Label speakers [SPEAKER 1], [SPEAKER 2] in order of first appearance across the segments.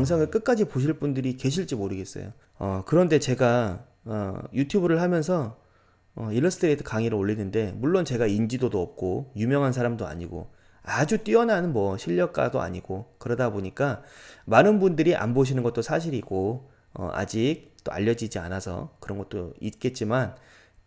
[SPEAKER 1] 영상을 끝까지 보실 분들이 계실지 모르겠어요. 그런데 제가 유튜브를 하면서 일러스트레이터 강의를 올리는데, 물론 제가 인지도도 없고 유명한 사람도 아니고 아주 뛰어난 뭐 실력가도 아니고, 그러다 보니까 많은 분들이 안 보시는 것도 사실이고, 아직 또 알려지지 않아서 그런 것도 있겠지만,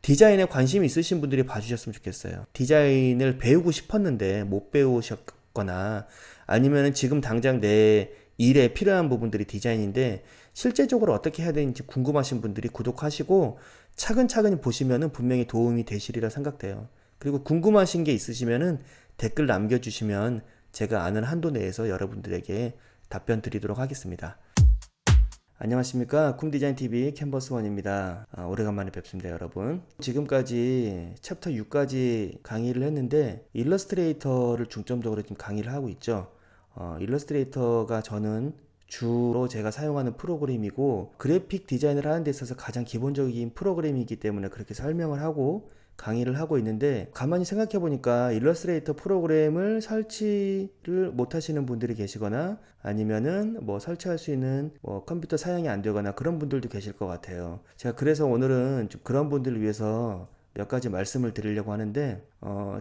[SPEAKER 1] 디자인에 관심이 있으신 분들이 봐주셨으면 좋겠어요. 디자인을 배우고 싶었는데 못 배우셨거나, 아니면 지금 당장 내 일에 필요한 부분들이 디자인인데 실제적으로 어떻게 해야 되는지 궁금하신 분들이 구독하시고 차근차근히 보시면은 분명히 도움이 되시리라 생각돼요. 그리고 궁금하신 게 있으시면은 댓글 남겨주시면 제가 아는 한도 내에서 여러분들에게 답변 드리도록 하겠습니다. 안녕하십니까, 쿰디자인TV 캔버스원입니다. 오래간만에 뵙습니다, 여러분. 지금까지 챕터 6까지 강의를 했는데 일러스트레이터를 중점적으로 지금 강의를 하고 있죠. 일러스트레이터가 저는 주로 제가 사용하는 프로그램이고, 그래픽 디자인을 하는 데 있어서 가장 기본적인 프로그램이기 때문에 그렇게 설명을 하고 강의를 하고 있는데, 가만히 생각해 보니까 일러스트레이터 프로그램을 설치를 못 하시는 분들이 계시거나, 아니면은 뭐 설치할 수 있는 뭐 컴퓨터 사양이 안 되거나 그런 분들도 계실 것 같아요. 제가 그래서 오늘은 좀 그런 분들을 위해서 몇 가지 말씀을 드리려고 하는데,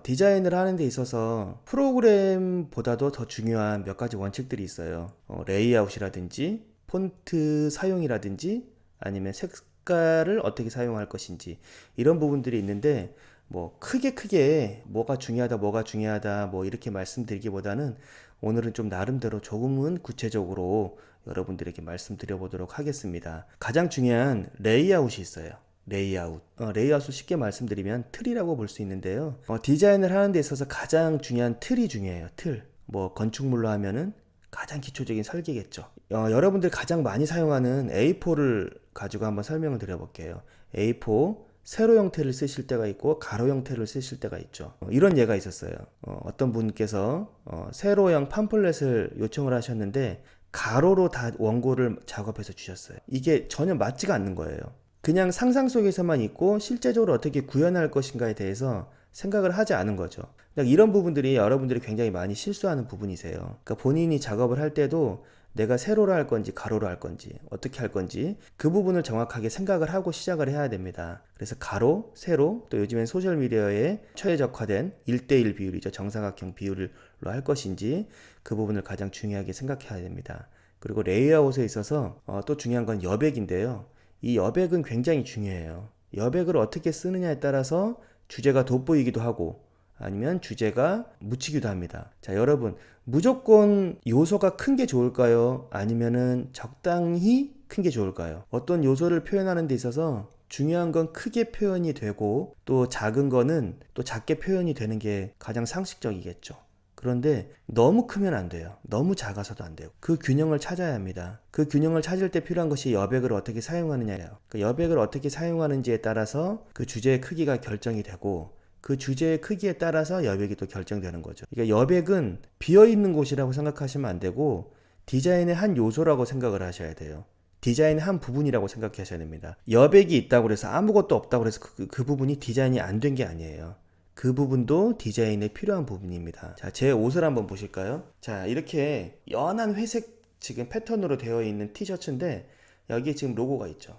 [SPEAKER 1] 디자인을 하는 데 있어서 프로그램보다도 더 중요한 몇 가지 원칙들이 있어요. 레이아웃이라든지 폰트 사용이라든지 아니면 색깔을 어떻게 사용할 것인지, 이런 부분들이 있는데, 뭐 크게 뭐가 중요하다 뭐 이렇게 말씀드리기보다는 오늘은 좀 나름대로 조금은 구체적으로 여러분들에게 말씀드려 보도록 하겠습니다. 가장 중요한 레이아웃이 있어요. 레이아웃을 쉽게 말씀드리면 틀이라고 볼 수 있는데요. 디자인을 하는 데 있어서 가장 중요한 틀이 중요해요. 틀. 뭐 건축물로 하면은 가장 기초적인 설계겠죠. 여러분들 가장 많이 사용하는 A4를 가지고 한번 설명을 드려볼게요. A4 세로 형태를 쓰실 때가 있고 가로 형태를 쓰실 때가 있죠. 이런 예가 있었어요. 어떤 분께서 세로형 팜플렛을 요청을 하셨는데 가로로 다 원고를 작업해서 주셨어요. 이게 전혀 맞지가 않는 거예요. 그냥 상상 속에서만 있고 실제적으로 어떻게 구현할 것인가에 대해서 생각을 하지 않은 거죠. 이런 부분들이 여러분들이 굉장히 많이 실수하는 부분이세요. 그러니까 본인이 작업을 할 때도 내가 세로로 할 건지 가로로 할 건지 어떻게 할 건지 그 부분을 정확하게 생각을 하고 시작을 해야 됩니다. 그래서 가로, 세로, 또 요즘엔 소셜미디어에 최적화된 1대1 비율이죠. 정사각형 비율로 할 것인지 그 부분을 가장 중요하게 생각해야 됩니다. 그리고 레이아웃에 있어서 또 중요한 건 여백인데요. 이 여백은 굉장히 중요해요. 여백을 어떻게 쓰느냐에 따라서 주제가 돋보이기도 하고 아니면 주제가 묻히기도 합니다. 자, 여러분, 무조건 요소가 큰 게 좋을까요? 아니면은 적당히 큰 게 좋을까요? 어떤 요소를 표현하는 데 있어서 중요한 건 크게 표현이 되고, 또 작은 거는 또 작게 표현이 되는 게 가장 상식적이겠죠. 그런데 너무 크면 안 돼요. 너무 작아서도 안 돼요. 그 균형을 찾아야 합니다. 그 균형을 찾을 때 필요한 것이 여백을 어떻게 사용하느냐예요. 그 여백을 어떻게 사용하는지에 따라서 그 주제의 크기가 결정이 되고, 그 주제의 크기에 따라서 여백이 또 결정되는 거죠. 그러니까 여백은 비어있는 곳이라고 생각하시면 안 되고 디자인의 한 요소라고 생각을 하셔야 돼요. 디자인의 한 부분이라고 생각하셔야 됩니다. 여백이 있다고 해서 아무것도 없다고 해서 그 부분이 디자인이 안 된 게 아니에요. 그 부분도 디자인에 필요한 부분입니다. 자, 제 옷을 한번 보실까요? 자, 이렇게 연한 회색 지금 패턴으로 되어 있는 티셔츠인데 여기에 지금 로고가 있죠.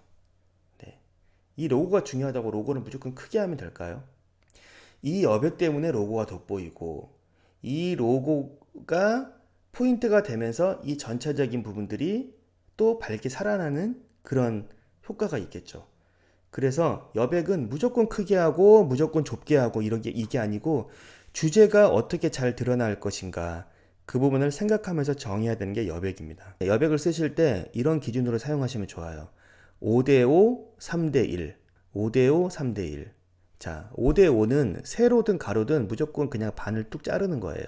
[SPEAKER 1] 네. 이 로고가 중요하다고 로고를 무조건 크게 하면 될까요? 이 여백 때문에 로고가 돋보이고, 이 로고가 포인트가 되면서 이 전체적인 부분들이 또 밝게 살아나는 그런 효과가 있겠죠. 그래서 여백은 무조건 크게 하고 무조건 좁게 하고 이게 아니고, 주제가 어떻게 잘 드러날 것인가 그 부분을 생각하면서 정해야 되는 게 여백입니다. 여백을 쓰실 때 이런 기준으로 사용하시면 좋아요. 5대5, 3대1, 5대5, 3대1. 자, 5대5는 세로든 가로든 무조건 그냥 반을 뚝 자르는 거예요.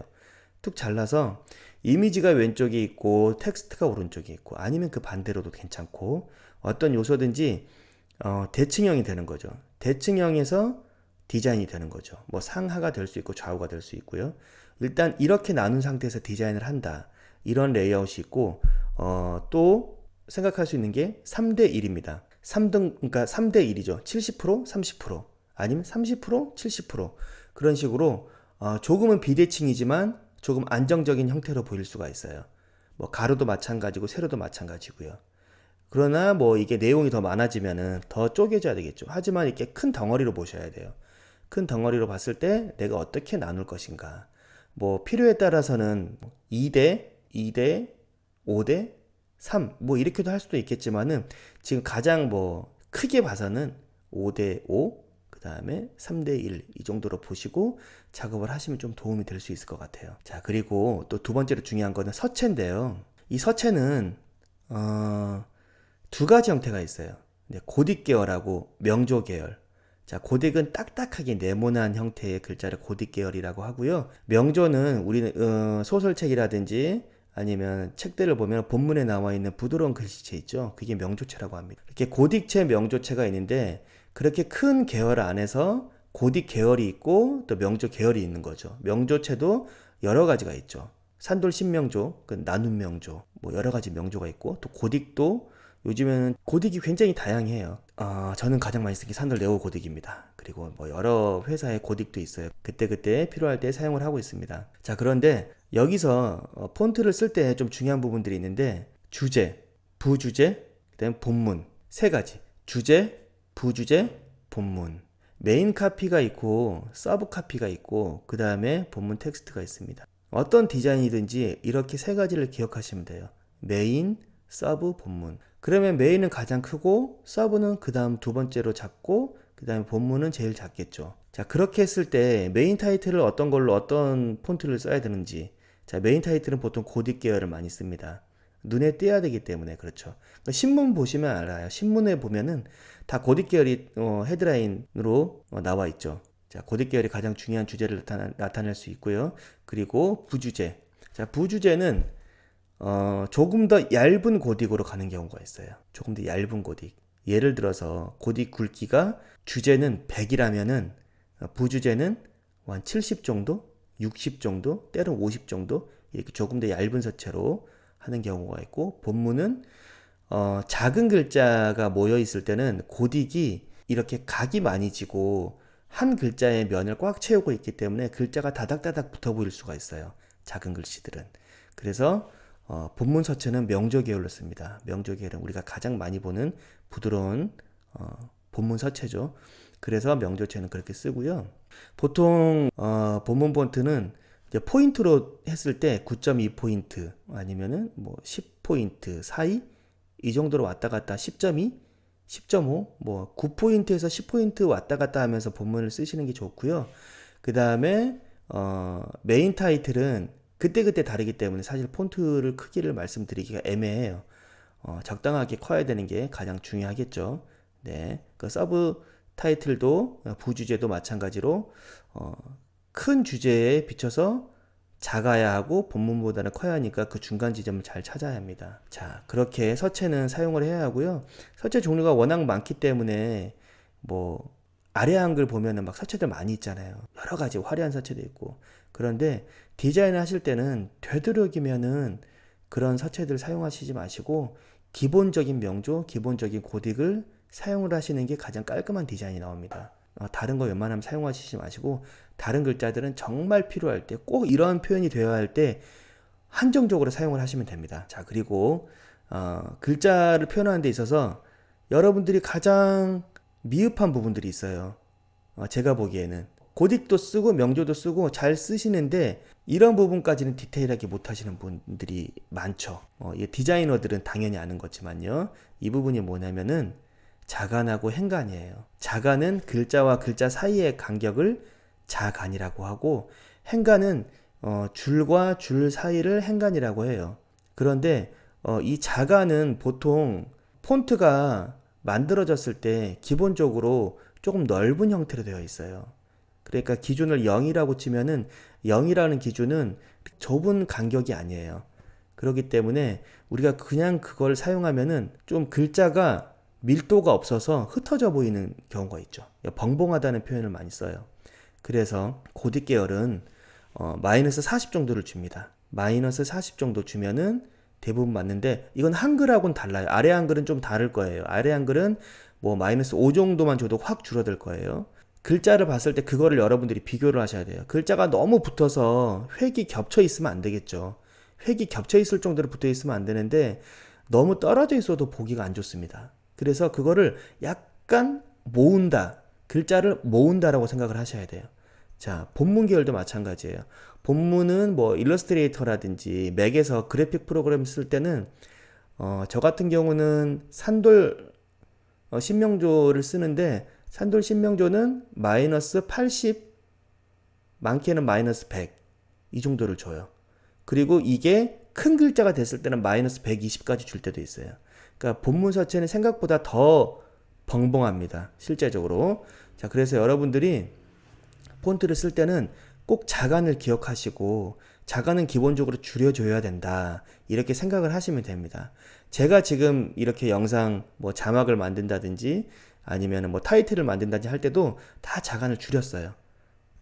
[SPEAKER 1] 뚝 잘라서 이미지가 왼쪽에 있고 텍스트가 오른쪽에 있고, 아니면 그 반대로도 괜찮고, 어떤 요소든지 대칭형이 되는 거죠. 대칭형에서 디자인이 되는 거죠. 뭐 상하가 될 수 있고 좌우가 될 수 있고요. 일단 이렇게 나눈 상태에서 디자인을 한다. 이런 레이아웃이 있고, 또 생각할 수 있는 게 3대1입니다. 그러니까 3대1이죠. 70%, 30%. 아니면 30%, 70%. 그런 식으로 조금은 비대칭이지만 조금 안정적인 형태로 보일 수가 있어요. 뭐 가로도 마찬가지고 세로도 마찬가지고요. 그러나 뭐 이게 내용이 더 많아지면은 더 쪼개져야 되겠죠. 하지만 이렇게 큰 덩어리로 보셔야 돼요. 큰 덩어리로 봤을 때 내가 어떻게 나눌 것인가. 뭐 필요에 따라서는 2대, 2대, 5대, 3, 뭐 이렇게도 할 수도 있겠지만은 지금 가장 뭐 크게 봐서는 5대 5, 그 다음에 3대 1 이 정도로 보시고 작업을 하시면 좀 도움이 될 수 있을 것 같아요. 자, 그리고 또 두 번째로 중요한 거는 서체인데요. 이 서체는 두 가지 형태가 있어요. 고딕 계열하고 명조 계열. 자, 고딕은 딱딱하게 네모난 형태의 글자를 고딕 계열이라고 하고요. 명조는 우리는 소설책이라든지 아니면 책들을 보면 본문에 나와 있는 부드러운 글씨체 있죠. 그게 명조체라고 합니다. 이렇게 고딕체, 명조체가 있는데 그렇게 큰 계열 안에서 고딕 계열이 있고 또 명조 계열이 있는 거죠. 명조체도 여러 가지가 있죠. 산돌 신명조, 그 나눔 명조, 뭐 여러 가지 명조가 있고 또 고딕도 요즘에는 고딕이 굉장히 다양해요. 저는 가장 많이 쓰는 게 산돌 네오 고딕입니다. 그리고 뭐 여러 회사의 고딕도 있어요. 그때그때 필요할 때 사용을 하고 있습니다. 자, 그런데 여기서 폰트를 쓸 때 좀 중요한 부분들이 있는데 주제, 부주제, 그다음에 본문 세 가지. 주제, 부주제, 본문. 메인 카피가 있고 서브 카피가 있고 그 다음에 본문 텍스트가 있습니다. 어떤 디자인이든지 이렇게 세 가지를 기억하시면 돼요. 메인, 서브, 본문. 그러면 메인은 가장 크고 서브는 그 다음 두 번째로 작고 그 다음에 본문은 제일 작겠죠. 자, 그렇게 했을 때 메인 타이틀을 어떤 걸로 어떤 폰트를 써야 되는지. 자, 메인 타이틀은 보통 고딕 계열을 많이 씁니다. 눈에 띄어야 되기 때문에 그렇죠. 그러니까 신문 보시면 알아요. 신문에 보면은 다 고딕 계열이 헤드라인으로 나와 있죠. 자, 고딕 계열이 가장 중요한 주제를 나타낼 수 있고요. 그리고 부주제. 자, 부주제는 조금 더 얇은 고딕으로 가는 경우가 있어요. 조금 더 얇은 고딕. 예를 들어서 고딕 굵기가 주제는 100이라면은 부주제는 한 70 정도, 60 정도, 때로는 50 정도 이렇게 조금 더 얇은 서체로 하는 경우가 있고 본문은 작은 글자가 모여 있을 때는 고딕이 이렇게 각이 많이 지고 한 글자의 면을 꽉 채우고 있기 때문에 글자가 다닥다닥 붙어 보일 수가 있어요. 작은 글씨들은. 그래서 본문 서체는 명조 계열로 씁니다. 명조 계열은 우리가 가장 많이 보는 부드러운 본문 서체죠. 그래서 명조체는 그렇게 쓰고요. 보통 본문 폰트는 이제 포인트로 했을 때 9.2포인트 아니면은 뭐 10포인트 사이 이 정도로 왔다 갔다 10.2, 10.5, 뭐 9포인트에서 10포인트 왔다 갔다 하면서 본문을 쓰시는 게 좋고요. 그 다음에 메인 타이틀은 그때그때 다르기 때문에 사실 폰트를 크기를 말씀드리기가 애매해요. 적당하게 커야 되는 게 가장 중요하겠죠. 네, 그 서브 타이틀도 부주제도 마찬가지로 큰 주제에 비춰서 작아야 하고 본문보다는 커야 하니까 그 중간 지점을 잘 찾아야 합니다. 자, 그렇게 서체는 사용을 해야 하고요. 서체 종류가 워낙 많기 때문에 뭐 아래 한글 보면은 막 서체들 많이 있잖아요. 여러 가지 화려한 서체도 있고. 그런데 디자인을 하실 때는 되도록이면은 그런 서체들 사용하시지 마시고 기본적인 명조, 기본적인 고딕을 사용을 하시는 게 가장 깔끔한 디자인이 나옵니다. 다른 거 웬만하면 사용하시지 마시고 다른 글자들은 정말 필요할 때 꼭 이런 표현이 되어야 할 때 한정적으로 사용을 하시면 됩니다. 자, 그리고 글자를 표현하는 데 있어서 여러분들이 가장 미흡한 부분들이 있어요. 제가 보기에는 고딕도 쓰고 명조도 쓰고 잘 쓰시는데 이런 부분까지는 디테일하게 못 하시는 분들이 많죠. 디자이너들은 당연히 아는 거지만요. 이 부분이 뭐냐면은 자간하고 행간이에요. 자간은 글자와 글자 사이의 간격을 자간이라고 하고 행간은 줄과 줄 사이를 행간이라고 해요. 그런데 이 자간은 보통 폰트가 만들어졌을 때 기본적으로 조금 넓은 형태로 되어 있어요. 그러니까 기준을 0이라고 치면은 0이라는 기준은 좁은 간격이 아니에요. 그렇기 때문에 우리가 그냥 그걸 사용하면은 좀 글자가 밀도가 없어서 흩어져 보이는 경우가 있죠. 벙벙하다는 표현을 많이 써요. 그래서 고딕 계열은 마이너스 40 정도를 줍니다. 마이너스 40 정도 주면은 대부분 맞는데 이건 한글하고는 달라요. 아래 한글은 좀 다를 거예요. 아래 한글은 뭐 마이너스 5 정도만 줘도 확 줄어들 거예요. 글자를 봤을 때 그거를 여러분들이 비교를 하셔야 돼요. 글자가 너무 붙어서 획이 겹쳐 있으면 안 되겠죠. 획이 겹쳐 있을 정도로 붙어 있으면 안 되는데 너무 떨어져 있어도 보기가 안 좋습니다. 그래서 그거를 약간 모은다, 글자를 모은다라고 생각을 하셔야 돼요. 자, 본문 계열도 마찬가지예요. 본문은 뭐 일러스트레이터라든지 맥에서 그래픽 프로그램 쓸 때는 저 같은 경우는 산돌 신명조를 쓰는데 산돌 신명조는 마이너스 80, 많게는 마이너스 100 이 정도를 줘요. 그리고 이게 큰 글자가 됐을 때는 마이너스 120까지 줄 때도 있어요. 그러니까 본문 서체는 생각보다 더 벙벙합니다. 실제적으로. 자, 그래서 여러분들이 폰트를 쓸 때는 꼭 자간을 기억하시고 자간은 기본적으로 줄여줘야 된다. 이렇게 생각을 하시면 됩니다. 제가 지금 이렇게 영상 뭐 자막을 만든다든지 아니면 뭐 타이틀을 만든다든지 할 때도 다 자간을 줄였어요.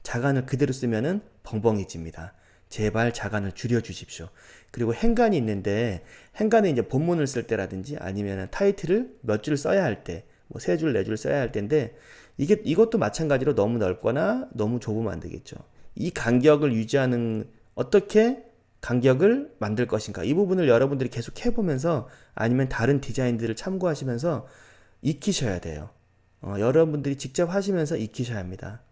[SPEAKER 1] 자간을 그대로 쓰면은 벙벙해집니다. 제발 자간을 줄여주십시오. 그리고 행간이 있는데 행간은 이제 본문을 쓸 때라든지 아니면 타이틀을 몇 줄 써야 할 때, 뭐 세 줄, 네 줄 써야 할 때인데 이것도 마찬가지로 너무 넓거나 너무 좁으면 안 되겠죠. 이 간격을 유지하는 어떻게 간격을 만들 것인가 이 부분을 여러분들이 계속 해보면서 아니면 다른 디자인들을 참고하시면서 익히셔야 돼요. 여러분들이 직접 하시면서 익히셔야 합니다.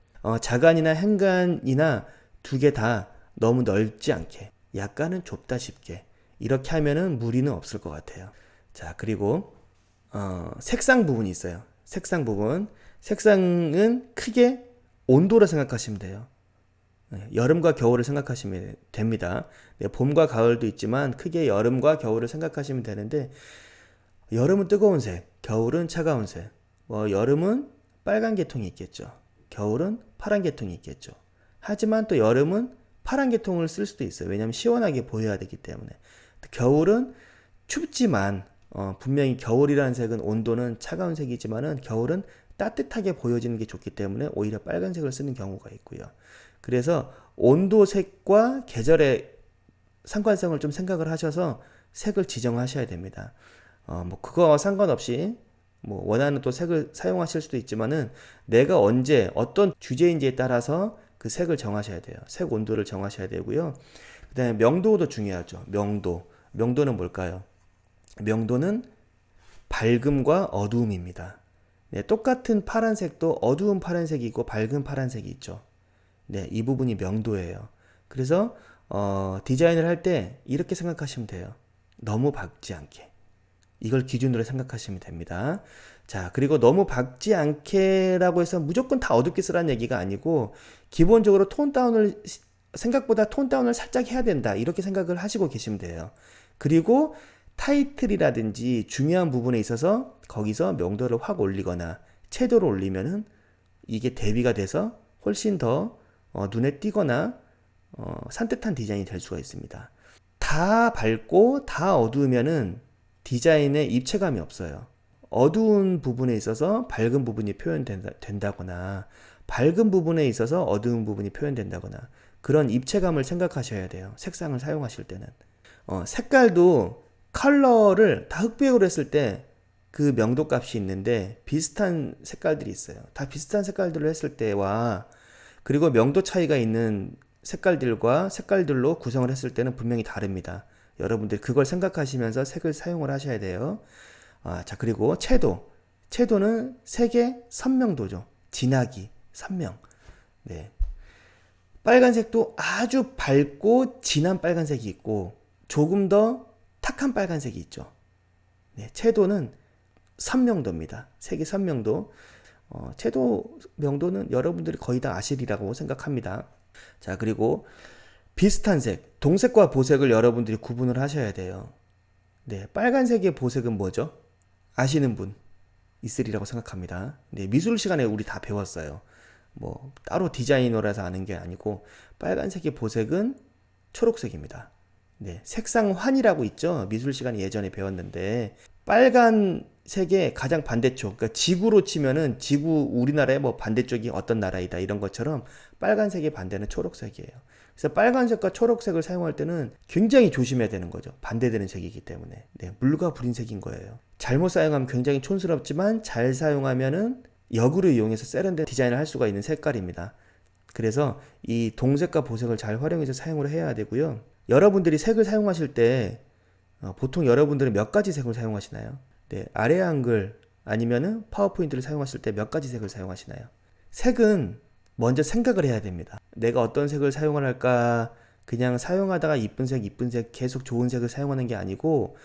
[SPEAKER 1] 자간이나 행간이나 두 개 다 너무 넓지 않게 약간은 좁다 싶게 이렇게 하면은 무리는 없을 것 같아요. 자, 그리고 색상 부분이 있어요. 색상 부분. 색상은 크게 온도로 생각하시면 돼요. 여름과 겨울을 생각하시면 됩니다. 네, 봄과 가을도 있지만 크게 여름과 겨울을 생각하시면 되는데 여름은 뜨거운 색, 겨울은 차가운 색. 여름은 빨간 계통이 있겠죠. 겨울은 파란 계통이 있겠죠. 하지만 또 여름은 파란 계통을 쓸 수도 있어요. 왜냐하면 시원하게 보여야 되기 때문에. 겨울은 춥지만 분명히 겨울이라는 색은 온도는 차가운 색이지만은 겨울은 따뜻하게 보여지는 게 좋기 때문에 오히려 빨간색을 쓰는 경우가 있고요. 그래서 온도색과 계절의 상관성을 좀 생각을 하셔서 색을 지정하셔야 됩니다. 뭐 그거와 상관없이 뭐 원하는 또 색을 사용하실 수도 있지만은 내가 언제 어떤 주제인지에 따라서 그 색을 정하셔야 돼요. 색 온도를 정하셔야 되고요. 그다음에 명도도 중요하죠. 명도는 뭘까요? 명도는 밝음과 어두움입니다. 네, 똑같은 파란색도 어두운 파란색이 있고 밝은 파란색이 있죠. 네, 이 부분이 명도예요. 그래서 디자인을 할 때 이렇게 생각하시면 돼요. 너무 밝지 않게. 이걸 기준으로 생각하시면 됩니다. 자, 그리고 너무 밝지 않게라고 해서 무조건 다 어둡게 쓰라는 얘기가 아니고 기본적으로 생각보다 톤 다운을 살짝 해야 된다. 이렇게 생각을 하시고 계시면 돼요. 그리고 타이틀이라든지 중요한 부분에 있어서 거기서 명도를 확 올리거나 채도를 올리면은 이게 대비가 돼서 훨씬 더 눈에 띄거나 산뜻한 디자인이 될 수가 있습니다. 다 밝고 다 어두우면은 디자인에 입체감이 없어요. 어두운 부분에 있어서 밝은 부분이 표현된다거나 밝은 부분에 있어서 어두운 부분이 표현된다거나 그런 입체감을 생각하셔야 돼요. 색상을 사용하실 때는. 색깔도 컬러를 다 흑백으로 했을 때 그 명도 값이 있는데 비슷한 색깔들이 있어요. 다 비슷한 색깔들로 했을 때와 그리고 명도 차이가 있는 색깔들로 구성을 했을 때는 분명히 다릅니다. 여러분들 그걸 생각하시면서 색을 사용을 하셔야 돼요. 자, 그리고 채도는 색의 선명도죠. 진하기, 선명. 네. 빨간색도 아주 밝고 진한 빨간색이 있고 조금 더 탁한 빨간색이 있죠. 네, 채도는 선명도입니다. 색의 선명도. 채도 명도는 여러분들이 거의 다 아시리라고 생각합니다. 자, 그리고 비슷한 색, 동색과 보색을 여러분들이 구분을 하셔야 돼요. 네, 빨간색의 보색은 뭐죠? 아시는 분 있으리라고 생각합니다. 네, 미술 시간에 우리 다 배웠어요. 뭐 따로 디자이너라서 아는 게 아니고 빨간색의 보색은 초록색입니다. 네, 색상환이라고 있죠. 미술 시간에 예전에 배웠는데 빨간색의 가장 반대쪽, 그러니까 지구로 치면은 우리나라의 뭐 반대쪽이 어떤 나라이다 이런 것처럼 빨간색의 반대는 초록색이에요. 그래서 빨간색과 초록색을 사용할 때는 굉장히 조심해야 되는 거죠. 반대되는 색이기 때문에. 네, 물과 불인 색인 거예요. 잘못 사용하면 굉장히 촌스럽지만 잘 사용하면은 역으로 이용해서 세련된 디자인을 할 수가 있는 색깔입니다. 그래서 이 동색과 보색을 잘 활용해서 사용을 해야 되고요. 여러분들이 색을 사용하실 때 보통 여러분들은 몇 가지 색을 사용하시나요? 네, 아래 한글 아니면은 파워포인트를 사용하실 때 몇 가지 색을 사용하시나요? 색은 먼저 생각을 해야 됩니다. 내가 어떤 색을 사용을 할까? 그냥 사용하다가 이쁜 색 계속 좋은 색을 사용하는 게 아니고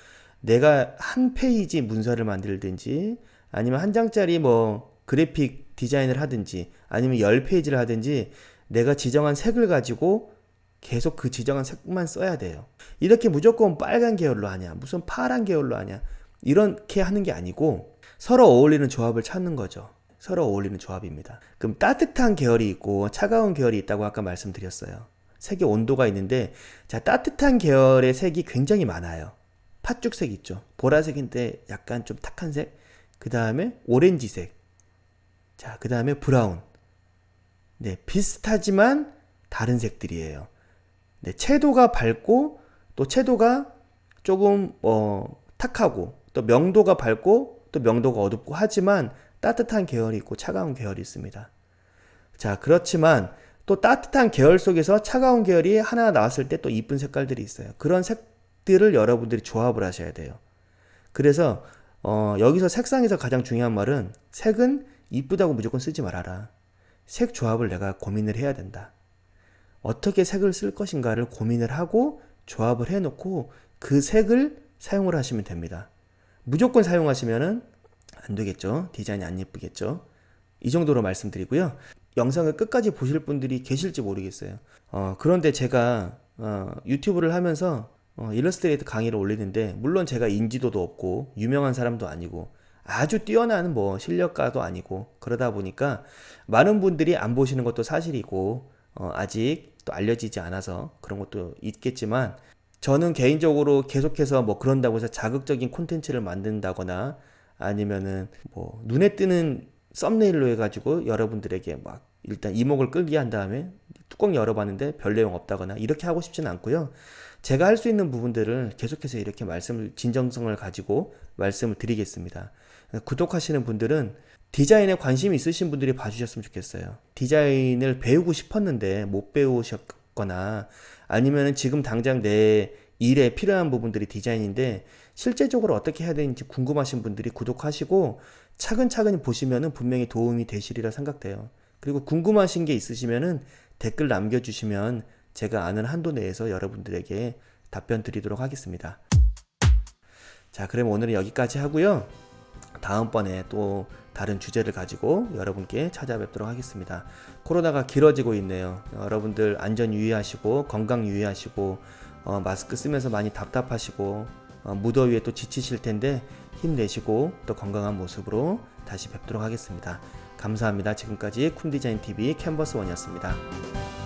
[SPEAKER 1] 내가 한 페이지 문서를 만들든지 아니면 한 장짜리 뭐 그래픽 디자인을 하든지 아니면 10페이지를 하든지 내가 지정한 색을 가지고 계속 그 지정한 색만 써야 돼요. 이렇게 무조건 빨간 계열로 하냐, 무슨 파란 계열로 하냐, 이렇게 하는 게 아니고 서로 어울리는 조합을 찾는 거죠. 서로 어울리는 조합입니다. 그럼 따뜻한 계열이 있고 차가운 계열이 있다고 아까 말씀드렸어요. 색의 온도가 있는데, 자, 따뜻한 계열의 색이 굉장히 많아요. 팥죽색 있죠. 보라색인데 약간 좀 탁한 색. 그 다음에 오렌지색. 자, 그 다음에 브라운. 네, 비슷하지만 다른 색들이에요. 네, 채도가 밝고 또 채도가 조금 탁하고 또 명도가 밝고 또 명도가 어둡고 하지만 따뜻한 계열이 있고 차가운 계열이 있습니다. 자, 그렇지만 또 따뜻한 계열 속에서 차가운 계열이 하나 나왔을 때 또 이쁜 색깔들이 있어요. 그런 색들을 여러분들이 조합을 하셔야 돼요. 그래서 여기서 색상에서 가장 중요한 말은 색은 이쁘다고 무조건 쓰지 말아라. 색 조합을 내가 고민을 해야 된다. 어떻게 색을 쓸 것인가를 고민을 하고 조합을 해놓고 그 색을 사용을 하시면 됩니다. 무조건 사용하시면은 안 되겠죠. 디자인이 안 예쁘겠죠. 이 정도로 말씀드리고요. 영상을 끝까지 보실 분들이 계실지 모르겠어요. 그런데 제가 유튜브를 하면서 일러스트레이터 강의를 올리는데 물론 제가 인지도도 없고 유명한 사람도 아니고 아주 뛰어난 뭐 실력가도 아니고 그러다 보니까 많은 분들이 안 보시는 것도 사실이고 아직 또 알려지지 않아서 그런 것도 있겠지만 저는 개인적으로 계속해서 뭐 그런다고 해서 자극적인 콘텐츠를 만든다거나 아니면은 뭐 눈에 띄는 썸네일로 해가지고 여러분들에게 막 일단 이목을 끌게 한 다음에 뚜껑 열어봤는데 별 내용 없다거나 이렇게 하고 싶지는 않고요. 제가 할 수 있는 부분들을 계속해서 이렇게 진정성을 가지고 말씀을 드리겠습니다. 구독하시는 분들은 디자인에 관심이 있으신 분들이 봐주셨으면 좋겠어요. 디자인을 배우고 싶었는데 못 배우셨거나 아니면 지금 당장 내 일에 필요한 부분들이 디자인인데 실제적으로 어떻게 해야 되는지 궁금하신 분들이 구독하시고 차근차근히 보시면은 분명히 도움이 되시리라 생각돼요. 그리고 궁금하신 게 있으시면은 댓글 남겨주시면 제가 아는 한도 내에서 여러분들에게 답변 드리도록 하겠습니다. 자, 그럼 오늘은 여기까지 하고요. 다음번에 또 다른 주제를 가지고 여러분께 찾아뵙도록 하겠습니다. 코로나가 길어지고 있네요. 여러분들 안전 유의하시고 건강 유의하시고 마스크 쓰면서 많이 답답하시고 무더위에 또 지치실 텐데 힘내시고 또 건강한 모습으로 다시 뵙도록 하겠습니다. 감사합니다. 지금까지 쿤디자인TV 캔버스원이었습니다.